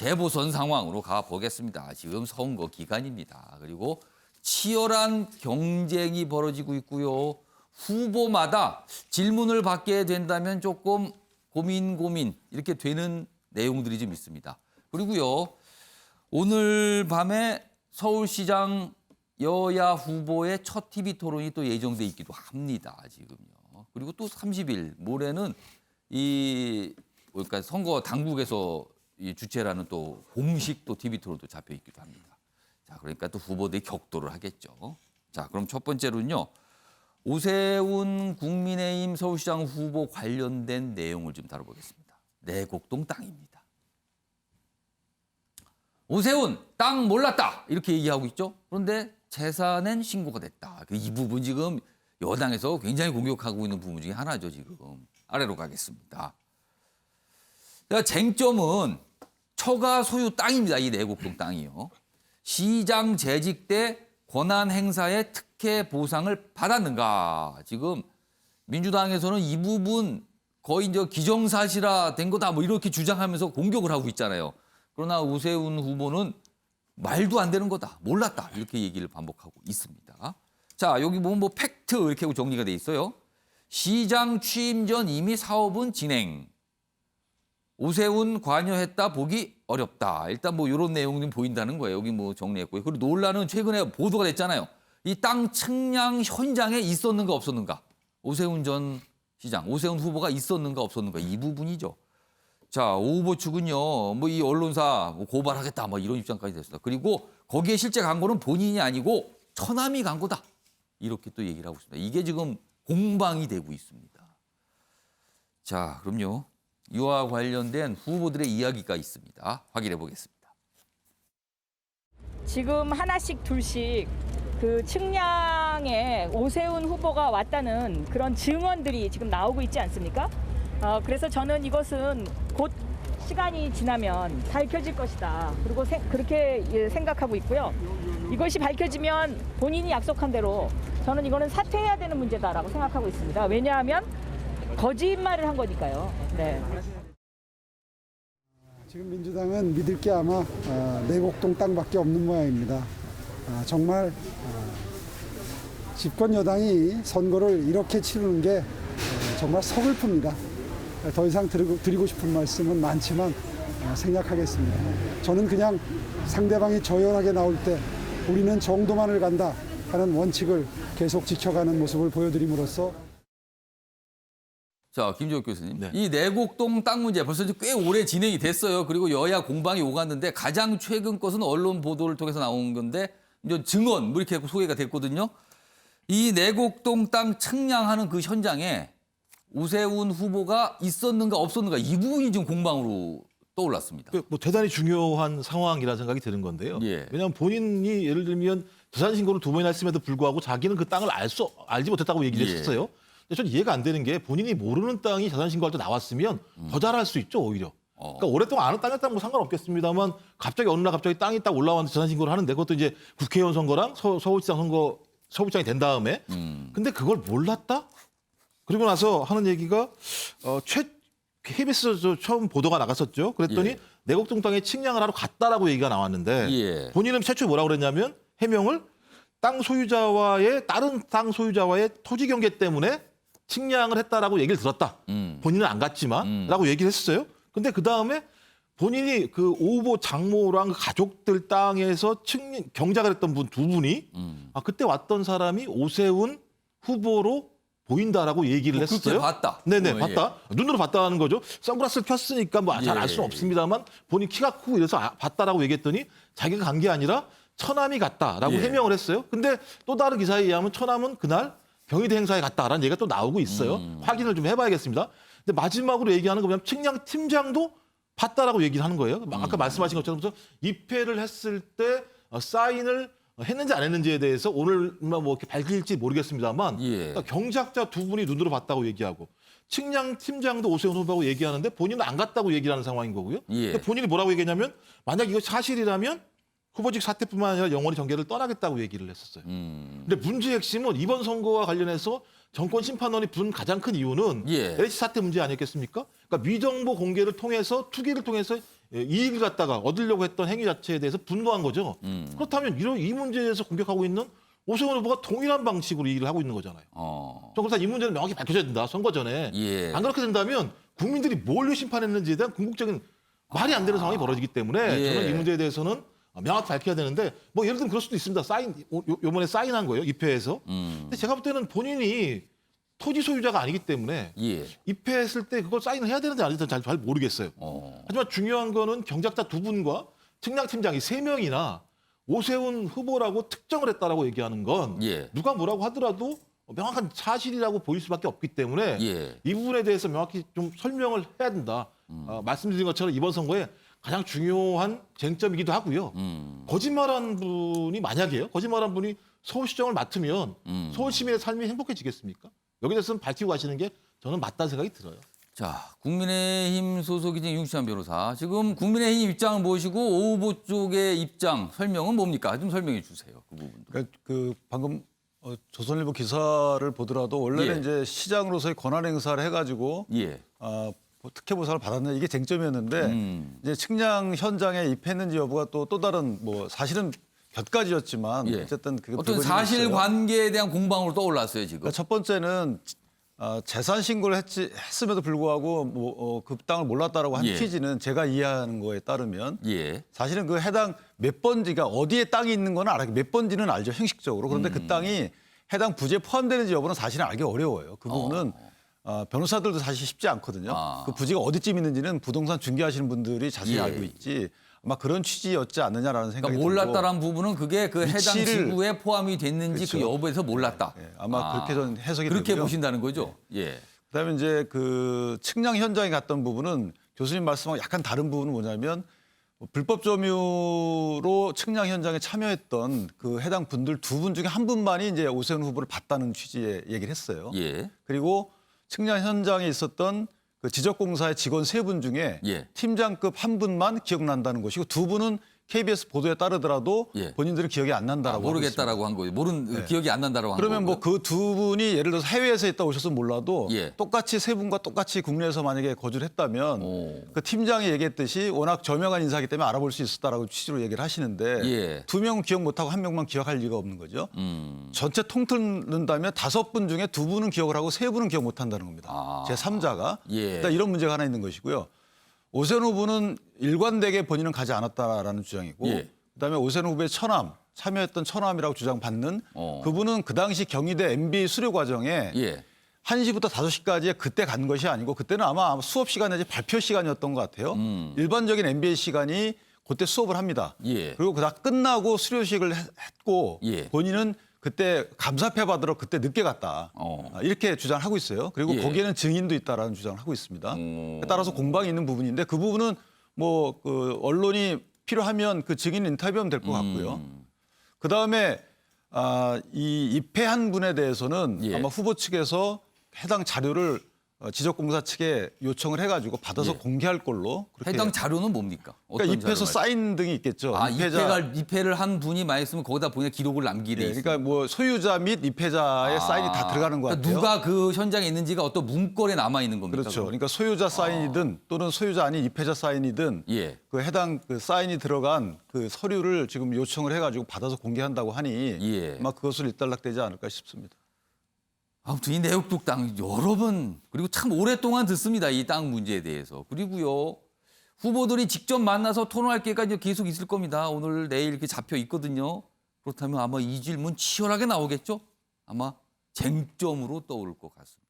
재보선 상황으로 가보겠습니다. 지금 선거 기간입니다. 그리고 치열한 경쟁이 벌어지고 있고요. 후보마다 질문을 받게 된다면 조금 고민 이렇게 되는 내용들이 좀 있습니다. 그리고요. 오늘 밤에 서울시장 여야 후보의 첫 TV 토론이 또 예정돼 있기도 합니다. 지금요. 그리고 또 30일 모레는 그러니까 선거 당국에서 주최라는 또 공식 또 TV 토론도 잡혀 있기도 합니다. 자, 그러니까 또 후보들이 격돌을 하겠죠. 자, 그럼 첫 번째로는요. 오세훈 국민의힘 서울시장 후보 관련된 내용을 좀 다뤄보겠습니다. 내곡동 땅입니다. 오세훈 땅 몰랐다 이렇게 얘기하고 있죠. 그런데 재산은 신고가 됐다. 이 부분 지금 여당에서 굉장히 공격하고 있는 부분 중에 하나죠. 지금 아래로 가겠습니다. 쟁점은 처가 소유 땅입니다. 이 내곡동 땅이요. 시장 재직 때 권한 행사에 특혜 보상을 받았는가. 지금 민주당에서는 이 부분 거의 이제 기정사실화 된 거다 뭐 이렇게 주장하면서 공격을 하고 있잖아요. 그러나 오세훈 후보는 말도 안 되는 거다. 몰랐다. 이렇게 얘기를 반복하고 있습니다. 자, 여기 보면 뭐 팩트 이렇게 정리가 돼 있어요. 시장 취임 전 이미 사업은 진행. 오세훈 관여했다 보기 어렵다. 일단 뭐 이런 내용이 보인다는 거예요. 여기 뭐 정리했고요. 그리고 논란은 최근에 보도가 됐잖아요. 이 땅 측량 현장에 있었는가 없었는가. 오세훈 전 시장, 오세훈 후보가 있었는가 없었는가. 이 부분이죠. 자, 오 후보 측은요. 뭐 이 언론사 뭐 고발하겠다. 뭐 이런 입장까지 됐습니다. 그리고 거기에 실제 간 거는 본인이 아니고 처남이 간 거다. 이렇게 또 얘기를 하고 있습니다. 이게 지금 공방이 되고 있습니다. 자, 그럼요. 이와 관련된 후보들의 이야기가 있습니다. 확인해 보겠습니다. 지금 하나씩 둘씩 그 측량에 오세훈 후보가 왔다는 그런 증언들이 지금 나오고 있지 않습니까? 그래서 저는 이것은 곧 시간이 지나면 밝혀질 것이다. 그리고 그렇게 생각하고 있고요. 이것이 밝혀지면 본인이 약속한 대로 저는 이거는 사퇴해야 되는 문제다라고 생각하고 있습니다. 왜냐하면 거짓말을 한 거니까요. 네. 지금 민주당은 믿을 게 아마 내곡동 땅밖에 없는 모양입니다. 정말 집권 여당이 선거를 이렇게 치르는 게 정말 서글픕니다. 더 이상 드리고 싶은 말씀은 많지만 생략하겠습니다. 저는 그냥 상대방이 저열하게 나올 때 우리는 정도만을 간다 하는 원칙을 계속 지켜가는 모습을 보여드림으로써 자, 김종욱 교수님. 네. 이 내곡동 땅 문제 벌써 꽤 오래 진행이 됐어요. 그리고 여야 공방이 오갔는데 가장 최근 것은 언론 보도를 통해서 나온 건데 이제 증언 뭐 이렇게 소개가 됐거든요. 이 내곡동 땅 측량하는 그 현장에 오세훈 후보가 있었는가 없었는가 이 부분이 좀 공방으로 떠올랐습니다. 뭐 대단히 중요한 상황이라는 생각이 드는 건데요. 예. 왜냐하면 본인이 예를 들면 재산 신고를 2번이나 했음에도 불구하고 자기는 그 땅을 알지 못했다고 얘기를 예. 했었어요. 근데 전 이해가 안 되는 게 본인이 모르는 땅이 재산 신고할 때 나왔으면 더 잘할 수 있죠, 오히려. 그러니까 오랫동안 아는 땅이었다면 뭐 상관없겠습니다만 갑자기 어느 날 갑자기 땅이 딱 올라왔는데 재산 신고를 하는데 그것도 이제 국회의원 선거랑 서울시장 선거 서울시장이 된 다음에 근데 그걸 몰랐다? 그리고 나서 하는 얘기가 KBS에서 처음 보도가 나갔었죠. 그랬더니 예. 내곡동 땅에 측량을 하러 갔다라고 얘기가 나왔는데 예. 본인은 최초에 뭐라고 그랬냐면 해명을 땅 소유자와의 다른 땅 소유자와의 토지 경계 때문에 측량을 했다라고 얘기를 들었다. 본인은 안 갔지만라고 얘기를 했었어요. 근데 그 다음에 본인이 그 오 후보 장모랑 그 가족들 땅에서 경작을 했던 두 분이 그때 왔던 사람이 오세훈 후보로 보인다라고 얘기를 했었어요. 그렇게 봤다. 네네, 예. 봤다. 눈으로 봤다는 거죠. 선글라스를 켰으니까 뭐 잘 알 수는 없습니다만 본인 키가 크고 이래서 봤다라고 얘기했더니 자기가 간 게 아니라 처남이 갔다라고 예. 해명을 했어요. 근데 또 다른 기사에 의하면 처남은 그날 병의대 행사에 갔다라는 얘기가 또 나오고 있어요. 확인을 좀 해봐야겠습니다. 근데 마지막으로 얘기하는 거 보면 측량 팀장도 봤다라고 얘기를 하는 거예요. 아까 말씀하신 것처럼 입회를 했을 때 사인을 했는지 안 했는지에 대해서 오늘만 뭐 이렇게 밝힐지 모르겠습니다만 예. 그러니까 경작자 두 분이 눈으로 봤다고 얘기하고 측량 팀장도 오세훈 후보하고 얘기하는데 본인은 안 갔다고 얘기를 하는 상황인 거고요. 예. 근데 본인이 뭐라고 얘기했냐면 만약 이거 사실이라면 후보직 사퇴뿐만 아니라 영원히 정계를 떠나겠다고 얘기를 했었어요. 근데 문제의 핵심은 이번 선거와 관련해서 정권 심판원이 분 가장 큰 이유는 예. LH 사태 문제 아니었겠습니까? 그러니까 미정보 공개를 통해서 투기를 통해서 이익을 갖다가 얻으려고 했던 행위 자체에 대해서 분노한 거죠. 그렇다면 이 문제에 대해서 공격하고 있는 오세훈 후보가 동일한 방식으로 이 일을 하고 있는 거잖아요. 그래서 이 문제는 명확히 밝혀져야 된다. 선거 전에. 예. 안 그렇게 된다면 국민들이 뭘로 심판했는지에 대한 궁극적인 말이 안 되는 상황이 벌어지기 때문에 예. 저는 이 문제에 대해서는 명확히 밝혀야 되는데 뭐 예를 들면 그럴 수도 있습니다. 요번에 사인한 거예요. 입회해서. 근데 제가 볼 때는 본인이 토지 소유자가 아니기 때문에 예. 입회했을 때 그걸 사인을 해야 되는지 안 해야 되는지 잘 모르겠어요. 하지만 중요한 거는 경작자 두 분과 측량팀장이 3명이나 오세훈 후보라고 특정을 했다라고 얘기하는 건 예. 누가 뭐라고 하더라도 명확한 사실이라고 보일 수밖에 없기 때문에 예. 이 부분에 대해서 명확히 좀 설명을 해야 된다. 말씀드린 것처럼 이번 선거에 가장 중요한 쟁점이기도 하고요. 거짓말한 분이 만약에요. 거짓말한 분이 서울시정을 맡으면 서울 시민의 삶이 행복해지겠습니까? 여기에 대해서는 밝히고 가시는 게 저는 맞다는 생각이 들어요. 자, 국민의힘 소속이신 윤시환 변호사. 지금 국민의힘 입장을 모시고 오 후보 쪽의 입장 설명은 뭡니까? 좀 설명해 주세요. 그 부분도. 그러니까 그 방금 조선일보 기사를 보더라도 원래는 예. 이제 시장으로서의 권한 행사를 해가지고 예. 특혜 보상을 받았는 이게 쟁점이었는데 이제 측량 현장에 입했는지 여부가 또 다른 뭐 사실은 몇 가지였지만 예. 어쨌든 그게 어떤 불거지고 사실 있어요. 관계에 대한 공방으로 떠올랐어요, 지금. 그러니까 첫 번째는 재산 신고를 했음에도 불구하고 그 땅을 몰랐다라고 한 예. 취지는 제가 이해하는 거에 따르면 예. 사실은 그 해당 몇 번지가 어디에 땅이 있는 건 알아요. 몇 번지는 알죠, 형식적으로. 그런데 그 땅이 해당 부지에 포함되는지 여부는 사실은 알기 어려워요. 그 부분은 변호사들도 사실 쉽지 않거든요. 그 부지가 어디쯤 있는지는 부동산 중개하시는 분들이 자세히 예. 알고 있지. 아마 그런 취지였지 않느냐라는 생각이 그러니까 들고. 몰랐다라는 부분은 그게 그 해당 위치를- 지구에 포함이 됐는지 그 그렇죠. 여부에서 몰랐다. 예, 아마 그렇게 전 해석이 그렇게 되고요. 보신다는 거죠? 예. 그다음에 이제 그 측량 현장에 갔던 부분은 교수님 말씀하고 약간 다른 부분은 뭐냐면 불법 점유로 측량 현장에 참여했던 그 해당 분들 두 분 중에 한 분만이 이제 오세훈 후보를 봤다는 취지의 얘기를 했어요. 예. 그리고 측량 현장에 있었던 그 지적공사의 직원 3분 중에 예. 팀장급 한 분만 기억난다는 것이고 두 분은 KBS 보도에 따르더라도 예. 본인들은 기억이 안 난다라고 하고 모르겠다라고 한 거죠. 기억이 안 난다라고 한 거죠. 그러면 뭐 그 두 분이 예를 들어서 해외에서 있다 오셨으면 몰라도 예. 똑같이 세 분과 똑같이 국내에서 만약에 거주를 했다면 오. 그 팀장이 얘기했듯이 워낙 저명한 인사이기 때문에 알아볼 수 있었다라고 취지로 얘기를 하시는데 예. 두 명은 기억 못하고 한 명만 기억할 리가 없는 거죠. 전체 통틀는다면 5분 중에 2분은 기억을 하고 3분은 기억 못한다는 겁니다. 제3자가. 예. 이런 문제가 하나 있는 것이고요. 오세훈 후보는 일관되게 본인은 가지 않았다라는 주장이고 예. 그다음에 오세훈 후보의 처남, 참여했던 처남이라고 주장받는 그분은 그 당시 경희대 MBA 수료 과정에 예. 1시부터 5시까지에 그때 간 것이 아니고 그때는 아마 수업 시간 내지 발표 시간이었던 것 같아요. 일반적인 MBA 시간이 그때 수업을 합니다. 예. 그리고 그다 끝나고 수료식을 했고 예. 본인은 그때 감사패 받으러 그때 늦게 갔다. 이렇게 주장하고 있어요. 그리고 예. 거기에는 증인도 있다라는 주장을 하고 있습니다. 따라서 공방이 있는 부분인데 그 부분은 뭐 그 언론이 필요하면 그 증인 인터뷰하면 될 것 같고요. 그 다음에 이 입회한 분에 대해서는 예. 아마 후보 측에서 해당 자료를 지적공사 측에 요청을 해가지고 받아서 예. 공개할 걸로 그렇게. 해당 자료는 뭡니까? 어떤 그러니까 입회서 자료 사인 등이 있겠죠. 입회를 한 분이 많이 있으면 거기다 본인 기록을 남기게 돼 예, 있어요. 그러니까 뭐 소유자 및 입회자의 사인이 다 들어가는 것 그러니까 같아요. 누가 그 현장에 있는지가 어떤 문건에 남아 있는 겁니까? 그렇죠. 그럼? 그러니까 소유자 사인이든 또는 소유자 아닌 입회자 사인이든 예. 그 해당 그 사인이 들어간 그 서류를 지금 요청을 해가지고 받아서 공개한다고 하니 예. 아마 그것을 일단락되지 않을까 싶습니다. 아무튼 이 내곡동 땅 여러 번 그리고 참 오랫동안 듣습니다. 이 땅 문제에 대해서. 그리고요. 후보들이 직접 만나서 토론할 기회까지 계속 있을 겁니다. 오늘 내일 이렇게 잡혀 있거든요. 그렇다면 아마 이 질문 치열하게 나오겠죠? 아마 쟁점으로 떠오를 것 같습니다.